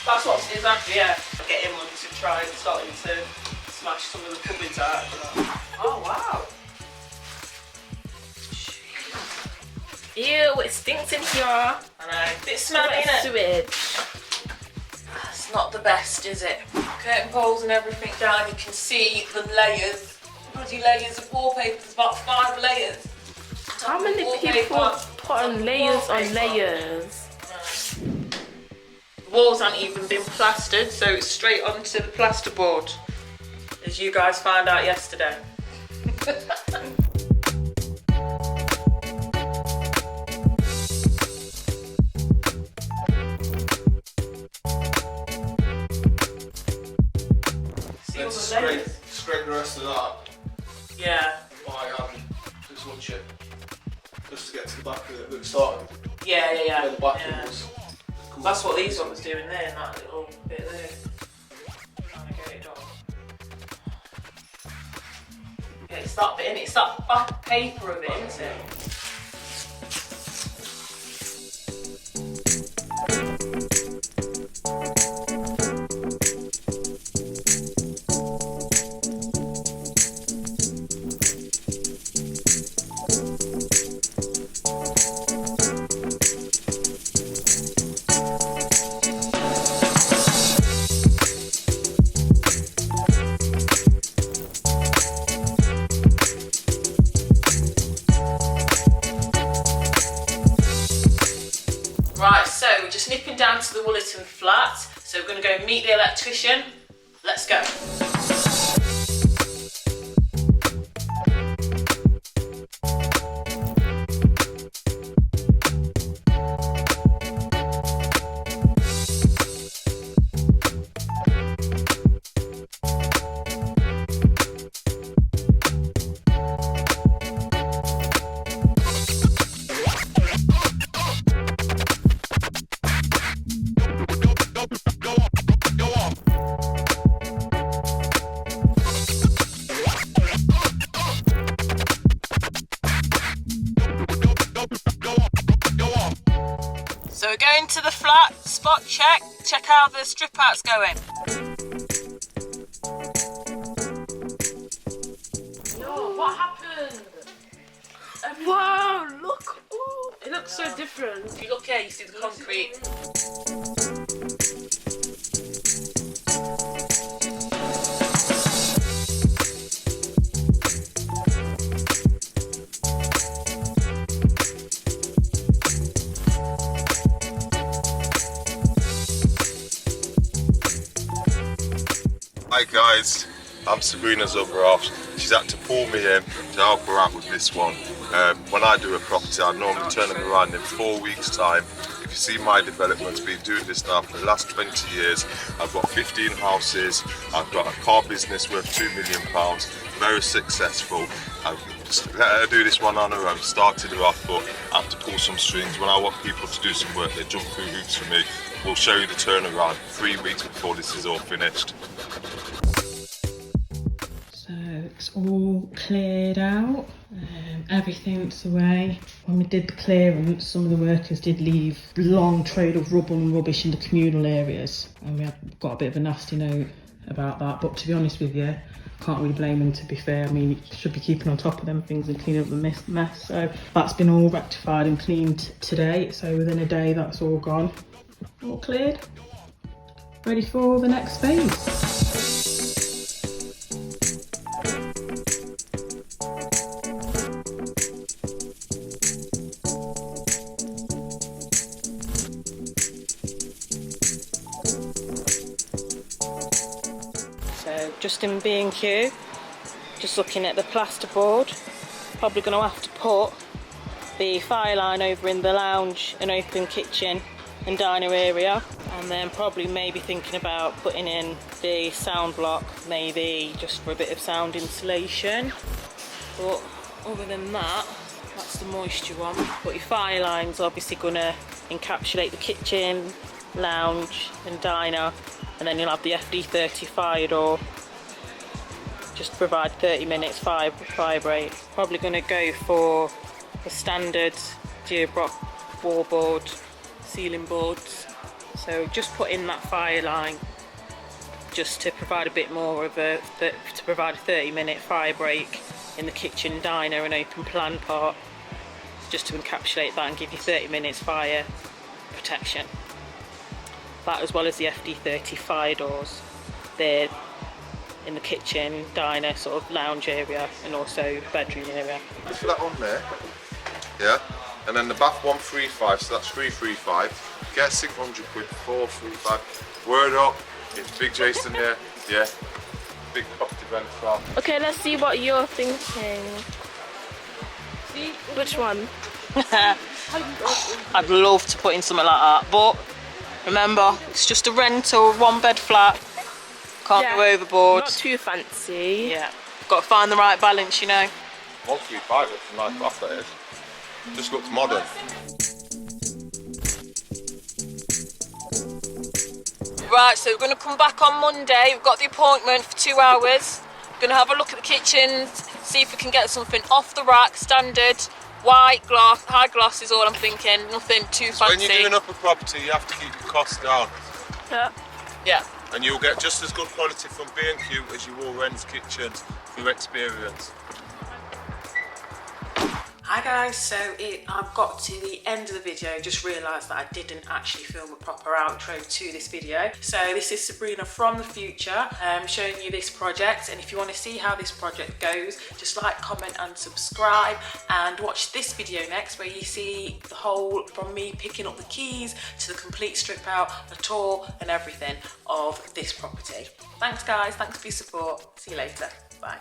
That's what's exactly, yeah. Getting one to try and starting to smash some of the cupboards out. Oh wow. Ew, it stinks in here. I know. Bit smelly, innit? Sewage. It's not the best, is it? Curtain poles and everything down. You can see the layers. Bloody layers of wallpaper. There's about 5 layers. How many people put on layers on layers? The walls haven't even been plastered, so it's straight onto the plasterboard, as you guys found out yesterday. See all the layers? Scrape the rest of that. Yeah. By hand, just one chip, just to get to the back of it that started. Yeah. Where the back Yeah. was. That's what these ones doing there, in that little bit there. Trying to get it done. Yeah, it's that bit, innit? It's that back paper of it, isn't it? Right, so we're just nipping down to the Woollerton flat. So we're going to go meet the electrician. Let's go. So we're going to the flat, spot check how the strip out's going. No, what happened? Wow, look! Ooh, it looks so different. If you look here, you see the concrete. Hi guys, I'm Sabrina's other half. She's had to pull me in to help her out with this one. When I do a property, I normally turn them around in 4 weeks' time. If you see my developments, been doing this now for the last 20 years. I've got 15 houses, I've got a car business worth £2 million, very successful. I've just let her do this one on her own, started her off, but I have to pull some strings. When I want people to do some work, they jump through hoops for me. We'll show you the turnaround 3 weeks before this is all finished. So it's all cleared out, everything's away. When we did the clearance, some of the workers did leave a long trail of rubble and rubbish in the communal areas, and we got a bit of a nasty note about that, but to be honest with you, can't really blame them, to be fair. I mean, you should be keeping on top of them things and cleaning up the mess. So that's been all rectified and cleaned today, so within a day that's all gone, all cleared, ready for the next phase. Just in B&Q, just looking at the plasterboard, probably going to have to put the fire line over in the lounge and open kitchen and diner area, and then probably maybe thinking about putting in the sound block, maybe just for a bit of sound insulation. But other than that, that's the moisture one. But your fire line's obviously going to encapsulate the kitchen, lounge and diner, and then you'll have the FD30 fire door. Just provide 30 minutes fire break. Probably going to go for the standard geobrock wall board, ceiling boards, So just put in that fire line just to provide a bit more of to provide a 30-minute fire break in the kitchen, diner and open plan part, just to encapsulate that and give you 30 minutes fire protection. That, as well as the FD30 fire doors, they're in the kitchen, diner, sort of lounge area and also bedroom area. Just for that on there, yeah, and then the bath 135, so that's 335. Get 600 quid, 435. Word up, it's Big Jason here, yeah. Big property event farm. Okay, let's see what you're thinking. Which one? I'd love to put in something like that, but remember, it's just a rental, 1-bed flat. Can't go overboard. Not too fancy. Yeah, got to find the right balance, you know. 135, it's a nice bath that is. Just looks modern. Right, so we're going to come back on Monday. We've got the appointment for 2 hours. We're going to have a look at the kitchens, see if we can get something off the rack, standard, white gloss, high gloss is all I'm thinking, nothing too fancy. When you're doing up a property, you have to keep your costs down. Yeah. And you'll get just as good quality from B&Q as you will Wren's Kitchens through experience. Hi guys, so I've got to the end of the video, just realised that I didn't actually film a proper outro to this video. So this is Sabrina from the future, showing you this project, and if you want to see how this project goes, just like, comment and subscribe, and watch this video next where you see the whole, from me picking up the keys to the complete strip out, a tour and everything of this property. Thanks guys, thanks for your support, see you later, bye.